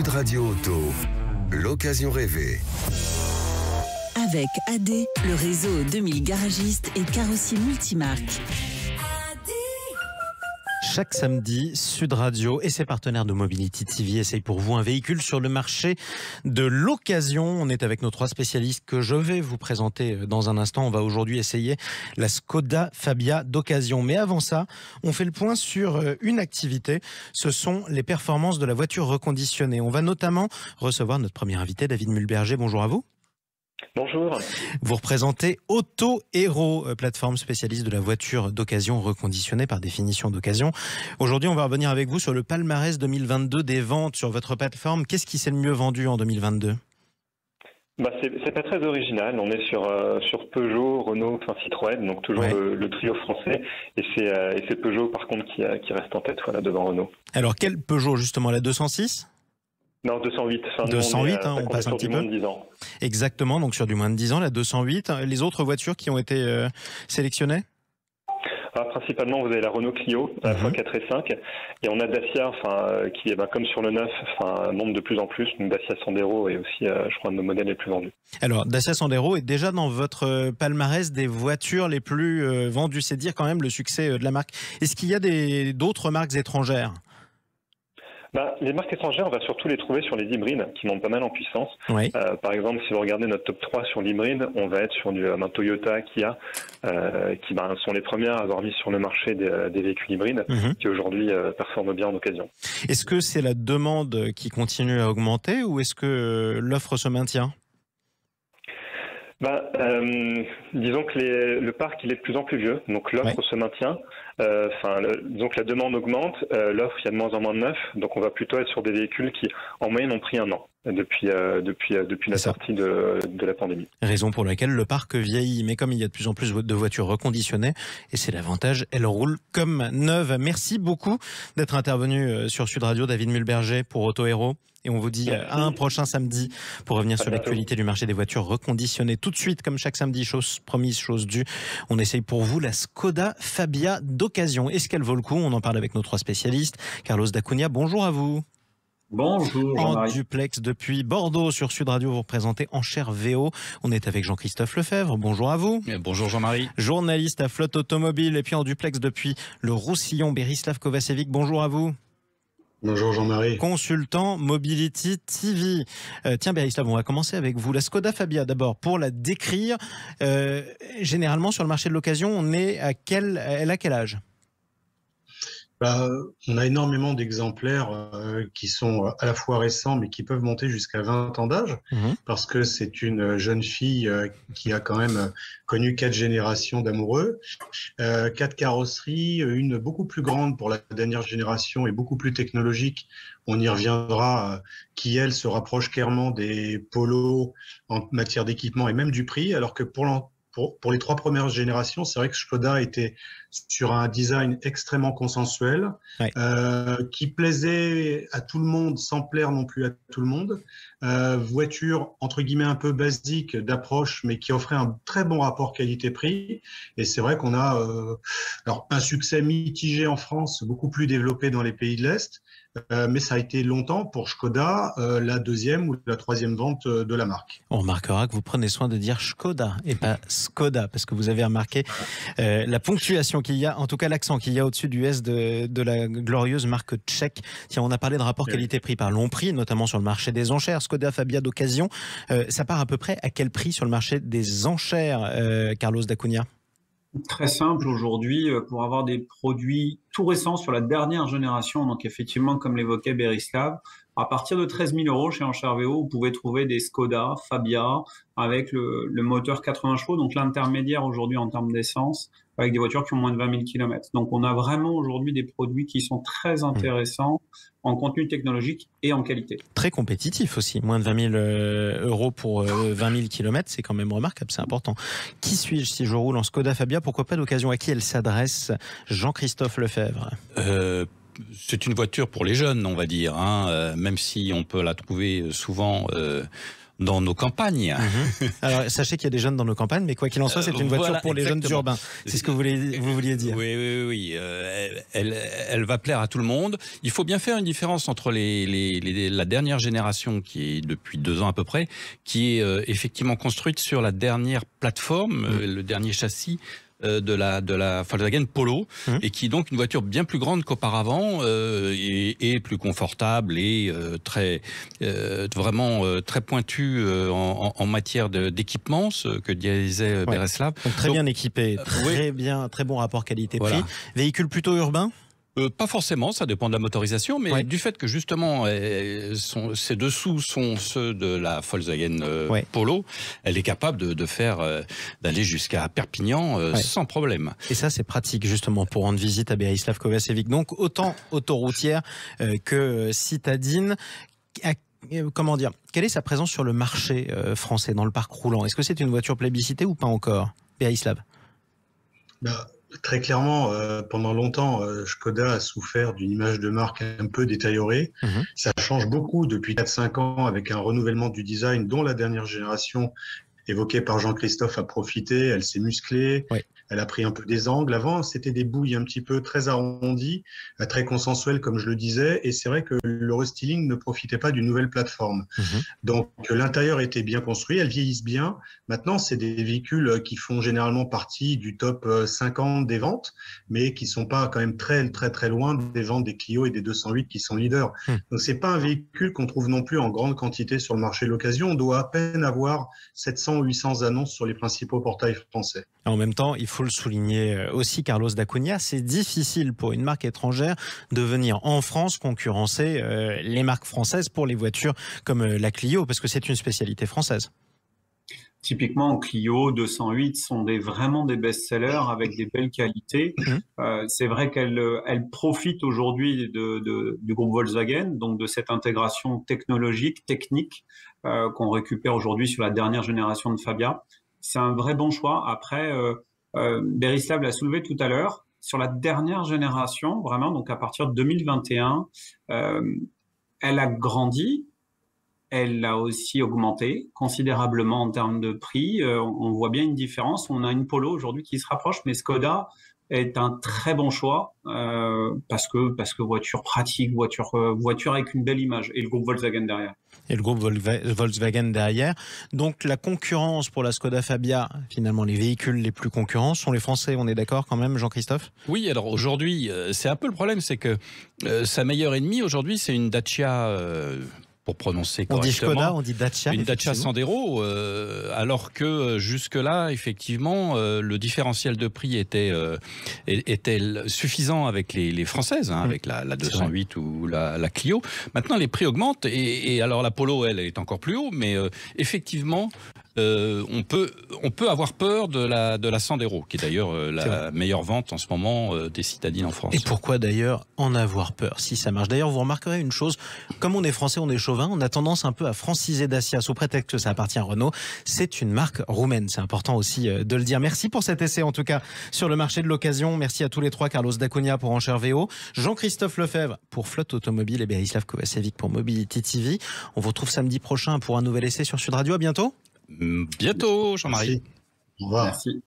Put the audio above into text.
Sud Radio Auto, l'occasion rêvée. Avec AD, le réseau 2000 garagistes et carrossiers multimarques. Chaque samedi, Sud Radio et ses partenaires de Mobility TV essayent pour vous un véhicule sur le marché de l'occasion. On est avec nos trois spécialistes que je vais vous présenter dans un instant. On va aujourd'hui essayer la Skoda Fabia d'occasion. Mais avant ça, on fait le point sur une activité. Ce sont les performances de la voiture reconditionnée. On va notamment recevoir notre premier invité, David Mulberger. Bonjour à vous. Bonjour. Vous représentez Auto Hero, plateforme spécialiste de la voiture d'occasion reconditionnée par définition d'occasion. Aujourd'hui, on va revenir avec vous sur le palmarès 2022 des ventes sur votre plateforme. Qu'est-ce qui s'est le mieux vendu en 2022 ? C'est pas très original. On est sur Peugeot, Renault, Citroën, donc toujours le trio français. Et c'est Peugeot par contre qui reste en tête, devant Renault. Alors quel Peugeot justement, la 206 ? Non, 208. 208, on passe un petit peu. Du moins de 10 ans. Exactement, donc sur du moins de 10 ans, la 208. Les autres voitures qui ont été sélectionnées ? Principalement, vous avez la Renault Clio, la fois 4 et 5, et on a Dacia, qui est comme sur le 9, monte de plus en plus. Donc Dacia Sandero est aussi, je crois, un de nos modèles les plus vendus. Alors, Dacia Sandero est déjà dans votre palmarès des voitures les plus vendues. C'est dire quand même le succès de la marque. Est-ce qu'il y a d'autres marques étrangères ? Les marques étrangères, on va surtout les trouver sur les hybrides qui montent pas mal en puissance. Oui. Par exemple, si vous regardez notre top 3 sur l'hybride, on va être sur du Toyota, Kia, qui sont les premières à avoir mis sur le marché des véhicules hybrides, qui aujourd'hui performent bien en occasion. Est-ce que c'est la demande qui continue à augmenter ou est-ce que l'offre se maintient ? Disons que le parc il est de plus en plus vieux, donc l'offre se maintient. Disons que la demande augmente, l'offre il y a de moins en moins de neuf, donc on va plutôt être sur des véhicules qui en moyenne ont pris un an depuis la sortie de la pandémie. Raison pour laquelle le parc vieillit, mais comme il y a de plus en plus de voitures reconditionnées, et c'est l'avantage, elles roulent comme neuves. Merci beaucoup d'être intervenu sur Sud Radio, David Mulberger pour Auto Hero. Et on vous dit à un prochain samedi pour revenir sur l'actualité du marché des voitures reconditionnées. Tout de suite, comme chaque samedi, chose promise, chose due, on essaye pour vous la Skoda Fabia d'occasion. Est-ce qu'elle vaut le coup ? On en parle avec nos trois spécialistes. Carlos D'Acunha, bonjour à vous. Bonjour Jean-Marie. En duplex depuis Bordeaux sur Sud Radio, vous représentez Enchères VO. On est avec Jean-Christophe Lefebvre. Bonjour à vous. Bonjour Jean-Marie. Journaliste à Flotte Automobile. Et puis en duplex depuis le Roussillon, Berislav Kovacevic. Bonjour à vous. Bonjour Jean-Marie. Consultant Mobility TV. Tiens Berislav, on va commencer avec vous. La Skoda Fabia d'abord, pour la décrire, généralement sur le marché de l'occasion, elle a quel âge ? On a énormément d'exemplaires qui sont à la fois récents mais qui peuvent monter jusqu'à 20 ans d'âge parce que c'est une jeune fille qui a quand même connu 4 générations d'amoureux, 4 carrosseries, une beaucoup plus grande pour la dernière génération et beaucoup plus technologique. On y reviendra, qui elle se rapproche clairement des Polos en matière d'équipement et même du prix, alors que pour les 3 premières générations, c'est vrai que Skoda était sur un design extrêmement consensuel, qui plaisait à tout le monde sans plaire non plus à tout le monde. Voiture, entre guillemets, un peu basique d'approche, mais qui offrait un très bon rapport qualité-prix. Et c'est vrai qu'on a un succès mitigé en France, beaucoup plus développé dans les pays de l'Est. Mais ça a été longtemps pour Skoda la 2e ou la 3e vente de la marque. On remarquera que vous prenez soin de dire Skoda et pas Skoda, parce que vous avez remarqué la ponctuation qu'il y a, en tout cas l'accent qu'il y a au-dessus du S de la glorieuse marque tchèque. Tiens, on a parlé de rapport qualité-prix. Parlons prix, notamment sur le marché des enchères. Skoda Fabia d'occasion, ça part à peu près à quel prix sur le marché des enchères, Carlos D'Acunha ? Très simple aujourd'hui, pour avoir des produits tout récents sur la dernière génération, donc effectivement comme l'évoquait Berislav, à partir de 13 000 € chez Enchères VO, vous pouvez trouver des Skoda Fabia avec le moteur 80 chevaux, donc l'intermédiaire aujourd'hui en termes d'essence, avec des voitures qui ont moins de 20 000 km. Donc on a vraiment aujourd'hui des produits qui sont très intéressants en contenu technologique et en qualité. Très compétitif aussi, moins de 20 000 € pour 20 000 km, c'est quand même remarquable, c'est important. Qui suis-je si je roule en Skoda Fabia ? Pourquoi pas d'occasion ? À qui elle s'adresse ? Jean-Christophe Lefebvre. C'est une voiture pour les jeunes, on va dire, même si on peut la trouver souvent dans nos campagnes. Alors, sachez qu'il y a des jeunes dans nos campagnes, mais quoi qu'il en soit, c'est une voiture pour les jeunes urbains. C'est ce que vous vouliez dire. Oui. Elle va plaire à tout le monde. Il faut bien faire une différence entre la dernière génération, qui est depuis 2 ans à peu près, qui est effectivement construite sur la dernière plateforme, le dernier châssis de la Volkswagen Polo, et qui est donc une voiture bien plus grande qu'auparavant, et plus confortable et vraiment très pointue en matière d'équipement, ce que disait Bereslav. Donc très bien équipé, très bon rapport qualité-prix. Voilà. Véhicule plutôt urbain ? Pas forcément, ça dépend de la motorisation, mais du fait que justement ces dessous sont ceux de la Volkswagen Polo, elle est capable d'aller jusqu'à Perpignan sans problème. Et ça, c'est pratique justement pour rendre visite à Berislav Kovačević. Donc autant autoroutière que citadine. Comment dire ? Quelle est sa présence sur le marché français, dans le parc roulant ? Est-ce que c'est une voiture plébiscitée ou pas encore, Berislav ? Très clairement, pendant longtemps, Škoda a souffert d'une image de marque un peu détériorée. Ça change beaucoup depuis 4-5 ans avec un renouvellement du design dont la dernière génération évoquée par Jean-Christophe a profité. Elle s'est musclée. Elle a pris un peu des angles. Avant, c'était des bouilles un petit peu très arrondies, très consensuelles, comme je le disais. Et c'est vrai que le restyling ne profitait pas d'une nouvelle plateforme. Donc, l'intérieur était bien construit. Elles vieillissent bien. Maintenant, c'est des véhicules qui font généralement partie du top 50 des ventes, mais qui sont pas quand même très loin des ventes des Clio et des 208 qui sont leaders. Donc, c'est pas un véhicule qu'on trouve non plus en grande quantité sur le marché de l'occasion. On doit à peine avoir 700 ou 800 annonces sur les principaux portails français. En même temps, il faut le souligner aussi, Carlos d'Acunha, c'est difficile pour une marque étrangère de venir en France concurrencer les marques françaises pour les voitures comme la Clio, parce que c'est une spécialité française. Typiquement, Clio, 208 sont vraiment des best-sellers avec des belles qualités. C'est vrai qu'elle profite aujourd'hui du groupe Volkswagen, donc de cette intégration technologique, technique qu'on récupère aujourd'hui sur la dernière génération de Fabia. C'est un vrai bon choix. Après, Berislav l'a soulevé tout à l'heure, sur la dernière génération, vraiment, donc à partir de 2021, elle a grandi, elle a aussi augmenté considérablement en termes de prix. On voit bien une différence. On a une Polo aujourd'hui qui se rapproche, mais Škoda est un très bon choix parce que voiture pratique, voiture avec une belle image, et le groupe Volkswagen derrière. Et le groupe Volkswagen derrière. Donc la concurrence pour la Škoda Fabia, finalement les véhicules les plus concurrents sont les Français, on est d'accord quand même, Jean-Christophe ? Oui, alors aujourd'hui, c'est un peu le problème, c'est que sa meilleure ennemie aujourd'hui, c'est une Dacia... pour prononcer correctement. On dit Škoda, on dit Dacia. Une Dacia Sandero, alors que jusque-là, effectivement, le différentiel de prix était suffisant avec les françaises, avec la 208 ou la Clio. Maintenant, les prix augmentent et alors la Polo, elle est encore plus haut, mais effectivement, on peut avoir peur de la Sandero, qui est d'ailleurs la meilleure vente en ce moment des citadines en France. Et pourquoi d'ailleurs en avoir peur si ça marche ? D'ailleurs, vous remarquerez une chose, comme on est français, on est chauvin, on a tendance un peu à franciser Dacia sous prétexte que ça appartient à Renault. C'est une marque roumaine, c'est important aussi de le dire. Merci pour cet essai en tout cas sur le marché de l'occasion. Merci à tous les trois, Carlos d'Acunha pour Enchères VO, Jean-Christophe Lefebvre pour Flotte Automobile et Berislav Kovačević pour Mobility TV. On vous retrouve samedi prochain pour un nouvel essai sur Sud Radio. À bientôt. Bientôt, Jean-Marie. Merci. Au revoir. Merci.